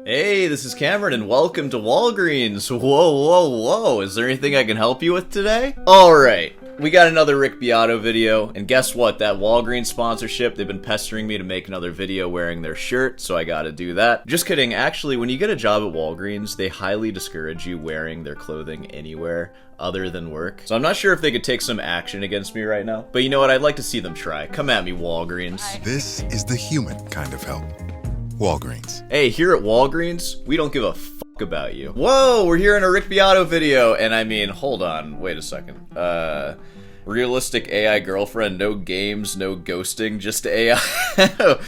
Hey, this is Cameron, and welcome to Walgreens. Whoa. Is there anything I can help you with today? Alright, we got another Rick Beato video, and guess what? That Walgreens sponsorship, they've been pestering me to make another video wearing their shirt, so I gotta do that. Just kidding, actually, when you get a job at Walgreens, they highly discourage you wearing their clothing anywhere other than work. So I'm not sure if they could take some action against me right now, but you know what? I'd like to see them try. Come at me, Walgreens. This is the human kind of help. Walgreens. Hey, here at Walgreens, we don't give a fuck about you. Whoa, we're here in a Rick Beato video, and I mean, hold on, wait a second. Realistic AI girlfriend, no games, no ghosting, just AI.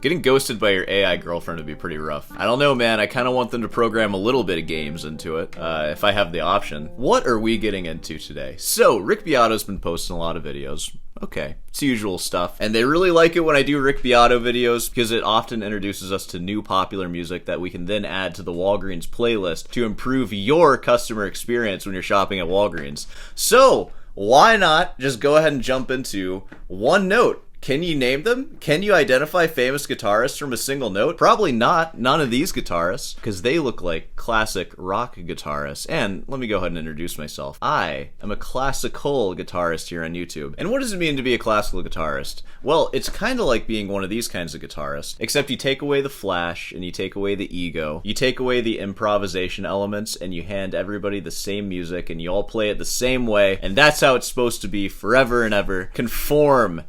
Getting ghosted by your AI girlfriend would be pretty rough. I don't know, man, I kind of want them to program a little bit of games into it, if I have the option. What are we getting into today? So, Rick Beato's been posting a lot of videos. Okay, it's usual stuff. And they really like it when I do Rick Beato videos because it often introduces us to new popular music that we can then add to the Walgreens playlist to improve your customer experience when you're shopping at Walgreens. So, why not just go ahead and jump into One Note? Can you name them? Can you identify famous guitarists from a single note? Probably not. None of these guitarists, because they look like classic rock guitarists. And let me go ahead and introduce myself. I am a classical guitarist here on YouTube. And what does it mean to be a classical guitarist? Well, it's kind of like being one of these kinds of guitarists, except you take away the flash and you take away the ego. You take away the improvisation elements and you hand everybody the same music and you all play it the same way. And that's how it's supposed to be forever and ever. Conform.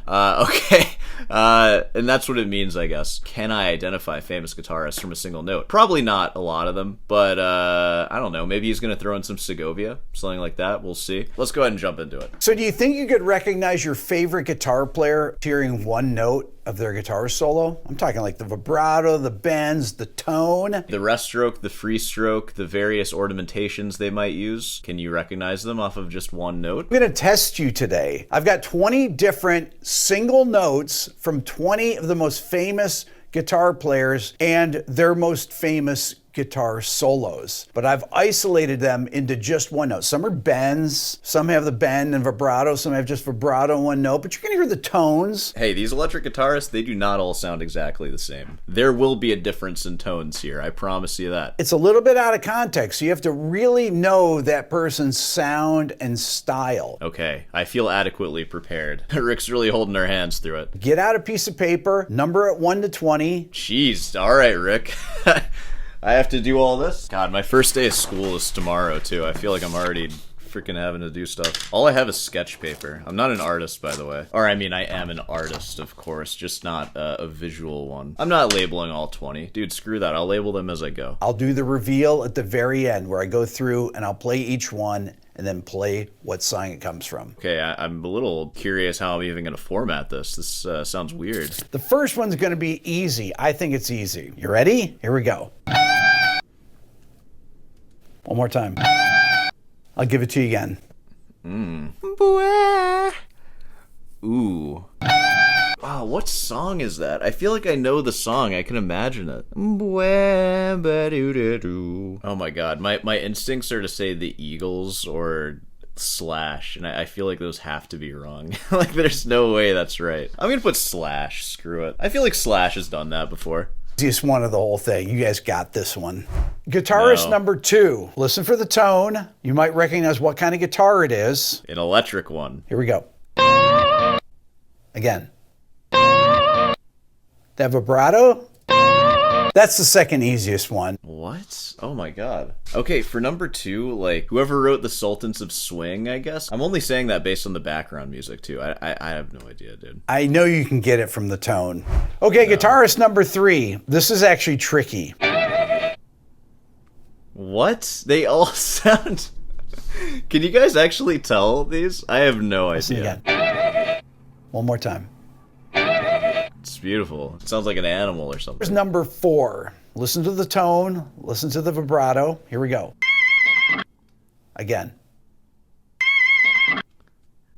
Okay. And that's what it means, I guess. Can I identify famous guitarists from a single note? Probably not a lot of them, but I don't know. Maybe he's going to throw in some Segovia, something like that. We'll see. Let's go ahead and jump into it. So do you think you could recognize your favorite guitar player hearing one note of their guitar solo? I'm talking like the vibrato, the bends, the tone. The rest stroke, the free stroke, the various ornamentations they might use. Can you recognize them off of just one note? I'm going to test you today. I've got 20 different single notes from 20 of the most famous guitar players and their most famous guitar solos, but I've isolated them into just one note. Some are bends, some have the bend and vibrato, some have just vibrato and one note, but you're gonna hear the tones. Hey, these electric guitarists, they do not all sound exactly the same. There will be a difference in tones here, I promise you that. It's a little bit out of context, so you have to really know that person's sound and style. Okay, I feel adequately prepared. Rick's really holding our hands through it. Get out a piece of paper, number it 1 to 20. Jeez, alright, Rick. I have to do all this? God, my first day of school is tomorrow, too. I feel like I'm already freaking having to do stuff. All I have is sketch paper. I'm not an artist, by the way. Or, I mean, I am an artist, of course, just not a visual one. I'm not labeling all 20. Dude, screw that. I'll label them as I go. I'll do the reveal at the very end, where I go through and I'll play each one and then play what song it comes from. Okay, I'm a little curious how I'm even going to format this. This sounds weird. The first one's going to be easy. I think it's easy. You ready? Here we go. One more time. I'll give it to you again. Ooh. Wow, what song is that? I feel like I know the song. I can imagine it. Oh my god. My instincts are to say the Eagles or Slash, and I feel like those have to be wrong. Like, there's no way that's right. I'm gonna put Slash. Screw it. I feel like Slash has done that before. Easiest one of the whole thing. You guys got this one. Guitarist number 2. Listen for the tone. You might recognize what kind of guitar it is. An electric one. Here we go. Again. That vibrato? That's the second easiest one. What? Oh my god. Okay, for number 2, like, whoever wrote the Sultans of Swing, I guess? I'm only saying that based on the background music, too. I have no idea, dude. I know you can get it from the tone. Okay, no. Guitarist number 3. This is actually tricky. What? They all sound... Can you guys actually tell these? I have no idea. Again. One more time. It's beautiful. It sounds like an animal or something. Here's number 4. Listen to the tone. Listen to the vibrato. Here we go. Again.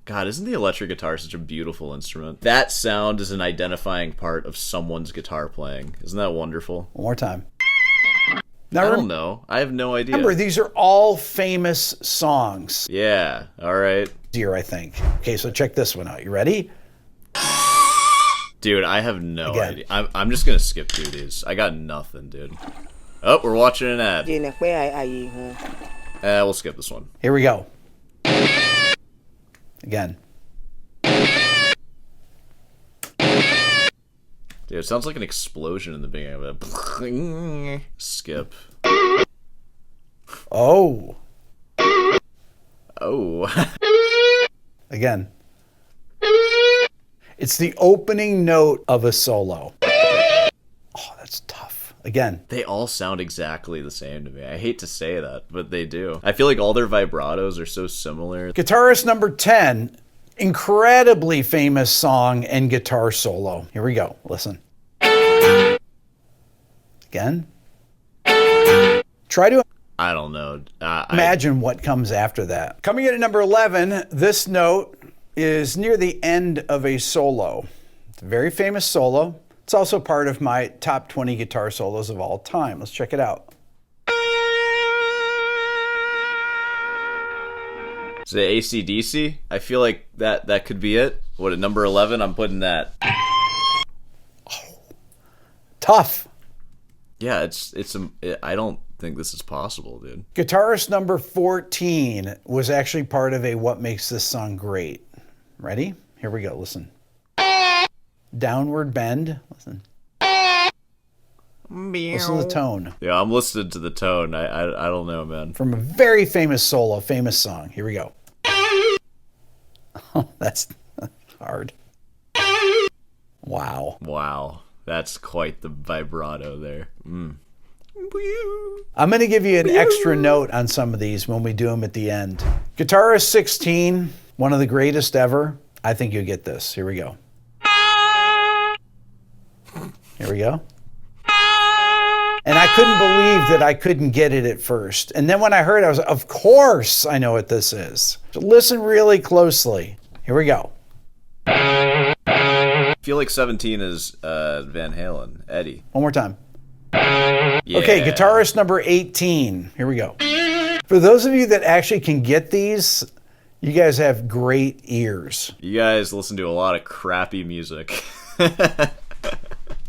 God, isn't the electric guitar such a beautiful instrument? That sound is an identifying part of someone's guitar playing. Isn't that wonderful? One more time. Now, I don't know. I have no idea. Remember, these are all famous songs. Yeah, all right. Here, I think. Okay, so check this one out. You ready? Dude, I have no Again. idea. I'm just gonna skip through these. I got nothing, dude. Oh, we're watching an ad. We'll skip this one. Here we go. Again. Dude, it sounds like an explosion in the beginning of it. Skip. Oh. Oh. Again. It's the opening note of a solo. Oh, that's tough. Again. They all sound exactly the same to me. I hate to say that, but they do. I feel like all their vibratos are so similar. Guitarist number 10, incredibly famous song and guitar solo. Here we go. Listen. Again. Try to I don't know. imagine what comes after that. Coming in at number 11, this note is near the end of a solo. It's a very famous solo. It's also part of my top 20 guitar solos of all time. Let's check it out. Is it AC/DC? I feel like that could be it. What, at number 11? I'm putting that. Tough. Yeah, I don't think this is possible, dude. Guitarist number 14 was actually part of a What Makes This Song Great. Ready? Here we go. Listen. Downward bend. Listen. Listen to the tone. Yeah, I'm listening to the tone. I don't know, man. From a very famous solo, famous song. Here we go. Oh, that's hard. Wow. Wow. That's quite the vibrato there. I'm going to give you an extra note on some of these when we do them at the end. Guitarist 16, one of the greatest ever. I think you'll get this. Here we go. Here we go. And I couldn't believe that I couldn't get it at first. And then when I heard it, I was like, of course I know what this is. So listen really closely. Here we go. I feel like 17 is Van Halen. Eddie. One more time. Yeah. Okay, guitarist number 18. Here we go. For those of you that actually can get these, you guys have great ears. You guys listen to a lot of crappy music.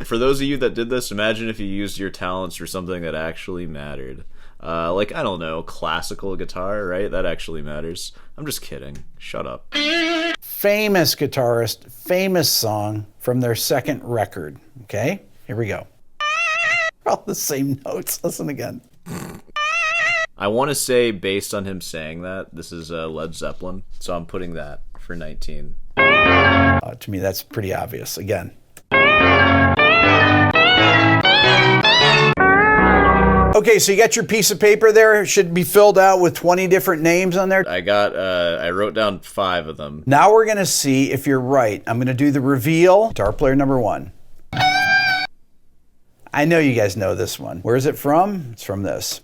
For those of you that did this, imagine if you used your talents for something that actually mattered. Like, I don't know, classical guitar, right? That actually matters. I'm just kidding. Shut up. Famous guitarist, famous song from their second record. Okay, here we go. All the same notes. Listen again. I want to say, based on him saying that, this is Led Zeppelin, so I'm putting that for 19. To me, that's pretty obvious. Again. Okay, so you got your piece of paper there. It should be filled out with 20 different names on there. I wrote down 5 of them. Now we're going to see if you're right. I'm going to do the reveal. Guitar player number 1. I know you guys know this one. Where is it from? It's from this.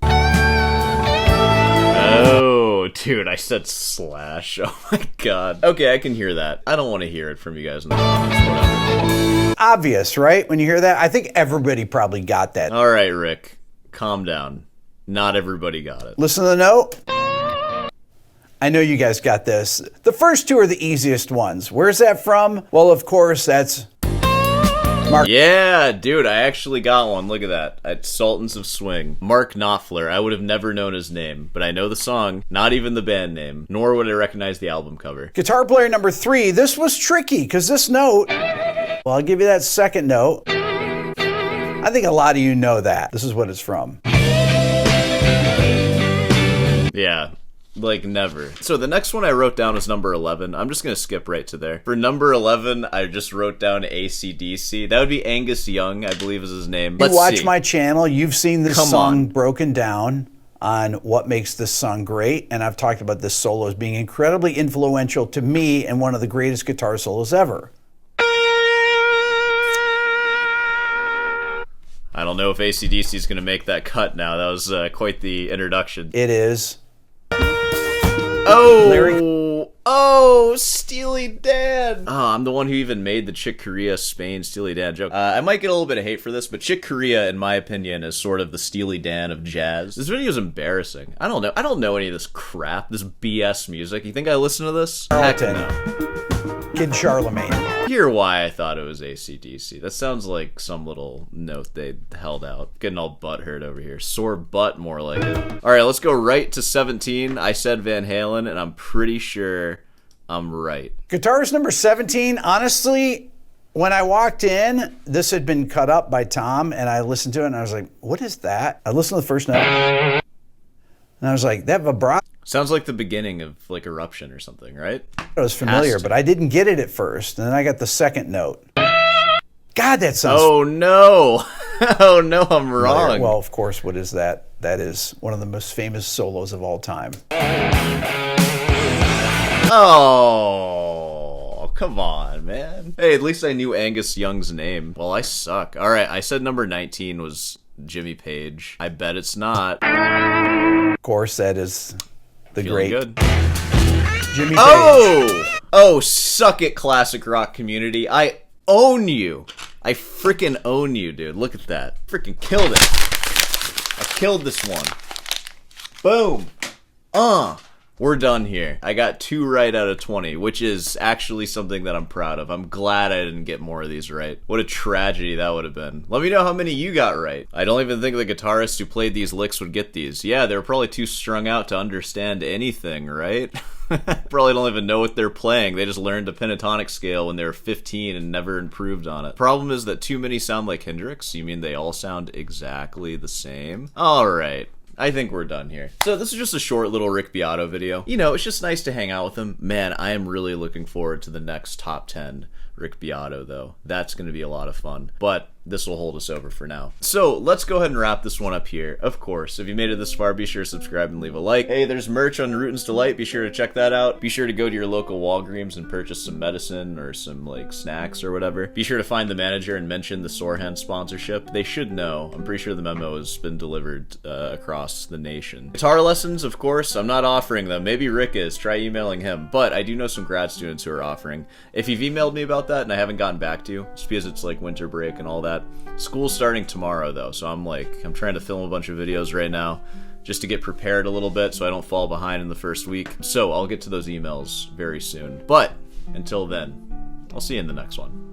Oh, dude, I said Slash. Oh my god. Okay, I can hear that. I don't want to hear it from you guys in the comments. Whatever. Obvious, right? When you hear that, I think everybody probably got that. All right, Rick. Calm down. Not everybody got it. Listen to the note. I know you guys got this. The first 2 are the easiest ones. Where's that from? Well, of course, that's Mark. Yeah, dude, I actually got one. Look at that. At Sultans of Swing. Mark Knopfler. I would have never known his name, but I know the song, not even the band name, nor would I recognize the album cover. Guitar player number 3. This was tricky because this note, well, I'll give you that second note. I think a lot of you know that. This is what it's from. Yeah, like never. So the next one I wrote down is number 11. I'm just going to skip right to there. For number 11, I just wrote down AC/DC. That would be Angus Young, I believe is his name. You watch my channel, you've seen this Come song on. broken down on what makes this song great, and I've talked about this solo as being incredibly influential to me and one of the greatest guitar solos ever. I don't know if AC/DC is going to make that cut now. That was quite the introduction. It is. Oh! Larry. Oh, Steely Dan! Oh, I'm the one who even made the Chick Corea Spain Steely Dan joke. I might get a little bit of hate for this, but Chick Corea, in my opinion, is sort of the Steely Dan of jazz. This video is embarrassing. I don't know. I don't know any of this crap, this BS music. You think I listen to this? Heck no. Kid Charlemagne. Hear why I thought it was AC/DC. That sounds like some little note they held out. Getting all butthurt over here. Sore butt, more like it. All right, let's go right to 17. I said Van Halen, and I'm pretty sure I'm right. Guitarist number 17, honestly, when I walked in, this had been cut up by Tom, and I listened to it, and I was like, what is that? I listened to the first note, and I was like, that vibrato Sounds like the beginning of like Eruption or something, right? It was familiar, but I didn't get it at first. And then I got the second note. God, that sounds... Oh, no. Oh, no, I'm wrong. Well, of course, what is that? That is one of the most famous solos of all time. Oh, come on, man. Hey, at least I knew Angus Young's name. Well, I suck. All right, I said number 19 was Jimmy Page. I bet it's not. Of course, that is the Feeling great good. Jimmy Page. Oh, suck it, classic rock community. I own you. I freaking own you, dude. Look at that. Freaking killed it. I killed this one. Boom. We're done here. I got 2 right out of 20, which is actually something that I'm proud of. I'm glad I didn't get more of these right. What a tragedy that would have been. Let me know how many you got right. I don't even think the guitarists who played these licks would get these. Yeah, they were probably too strung out to understand anything, right? Probably don't even know what they're playing. They just learned a pentatonic scale when they were 15 and never improved on it. Problem is that too many sound like Hendrix. You mean they all sound exactly the same? Alright. I think we're done here. So this is just a short little Rick Beato video. You know, it's just nice to hang out with him. Man, I am really looking forward to the next top 10 Rick Beato, though. That's going to be a lot of fun. But this will hold us over for now. So let's go ahead and wrap this one up here. Of course, if you made it this far, be sure to subscribe and leave a like. Hey, there's merch on Rootin's Delight. Be sure to check that out. Be sure to go to your local Walgreens and purchase some medicine or some like snacks or whatever. Be sure to find the manager and mention the Sorehand sponsorship. They should know. I'm pretty sure the memo has been delivered across the nation. Guitar lessons, of course, I'm not offering them. Maybe Rick is. Try emailing him. But I do know some grad students who are offering. If you've emailed me about that and I haven't gotten back to you, just because it's like winter break and all that. School's starting tomorrow though, so I'm trying to film a bunch of videos right now just to get prepared a little bit so I don't fall behind in the first week. So I'll get to those emails very soon. But until then, I'll see you in the next one.